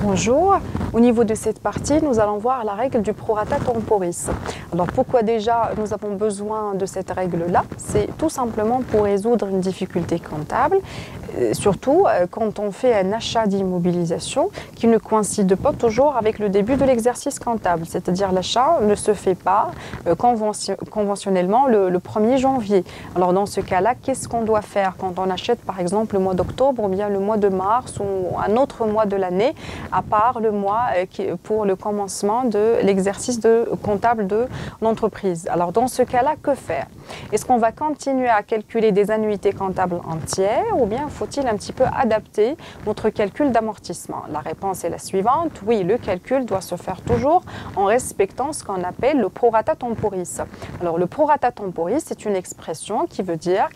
Bonjour, au niveau de cette partie, nous allons voir la règle du prorata temporis. Alors pourquoi déjà nous avons besoin de cette règle-là? C'est tout simplement pour résoudre une difficulté comptable, surtout quand on fait un achat d'immobilisation qui ne coïncide pas toujours avec le début de l'exercice comptable. C'est-à-dire l'achat ne se fait pas conventionnellement le 1er janvier. Alors dans ce cas-là, qu'est-ce qu'on doit faire quand on achète par exemple le mois d'octobre ou bien le mois de mars ou un autre mois de l'année, à part le mois pour le commencement de l'exercice comptable de l'entreprise. Alors dans ce cas-là, que faire? Est-ce qu'on va continuer à calculer des annuités comptables entières ou bien faut-il un petit peu adapter notre calcul d'amortissement? La réponse est la suivante. Oui, le calcul doit se faire toujours en respectant ce qu'on appelle le prorata temporis. Alors le prorata temporis, c'est une expression qui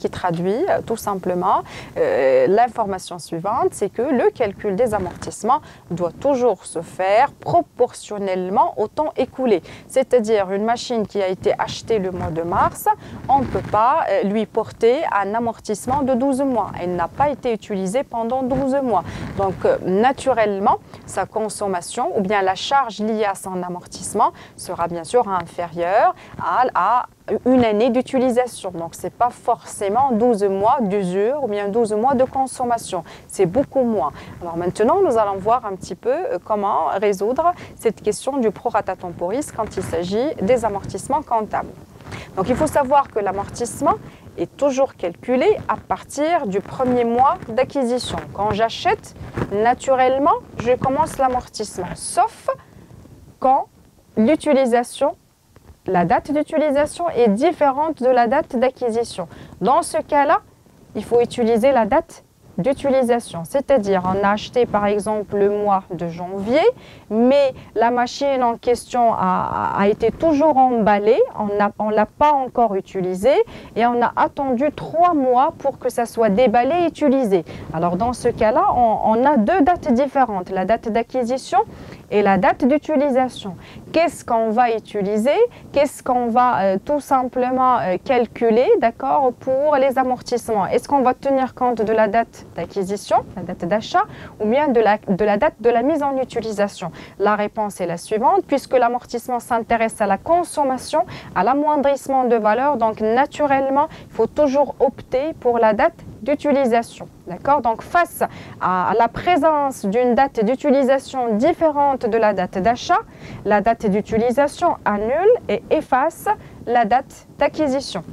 traduit tout simplement l'information suivante, c'est que le calcul des amortissements doit toujours se faire proportionnellement au temps écoulé. C'est-à-dire une machine qui a été achetée le mois de mars, on ne peut pas lui porter un amortissement de 12 mois. Elle n'a pas été utilisée pendant 12 mois. Donc naturellement, sa consommation ou bien la charge liée à son amortissement sera bien sûr inférieure à une année d'utilisation. Donc ce n'est pas forcément 12 mois d'usure ou bien 12 mois de consommation. C'est beaucoup moins. Alors maintenant, nous allons voir un petit peu comment résoudre cette question du prorata temporis quand il s'agit des amortissements comptables. Donc il faut savoir que l'amortissement est toujours calculé à partir du premier mois d'acquisition. Quand j'achète, naturellement, je commence l'amortissement, sauf quand la date d'utilisation est différente de la date d'acquisition. Dans ce cas-là, il faut utiliser la date d'utilisation, c'est-à-dire on a acheté par exemple le mois de janvier, mais la machine en question a été toujours emballée, on ne l'a pas encore utilisée et on a attendu 3 mois pour que ça soit déballé et utilisé. Alors dans ce cas-là, on a deux dates différentes, la date d'acquisition et la date d'utilisation. Qu'est-ce qu'on va utiliser? Qu'est-ce qu'on va tout simplement calculer, d'accord, pour les amortissements? Est-ce qu'on va tenir compte de la date d'acquisition, la date d'achat, ou bien de la date de la mise en utilisation? La réponse est la suivante, puisque l'amortissement s'intéresse à la consommation, à l'amoindrissement de valeur, donc naturellement, il faut toujours opter pour la date d'utilisation. D'accord? Donc face à la présence d'une date d'utilisation différente de la date d'achat, la date d'utilisation annule et efface la date d'acquisition.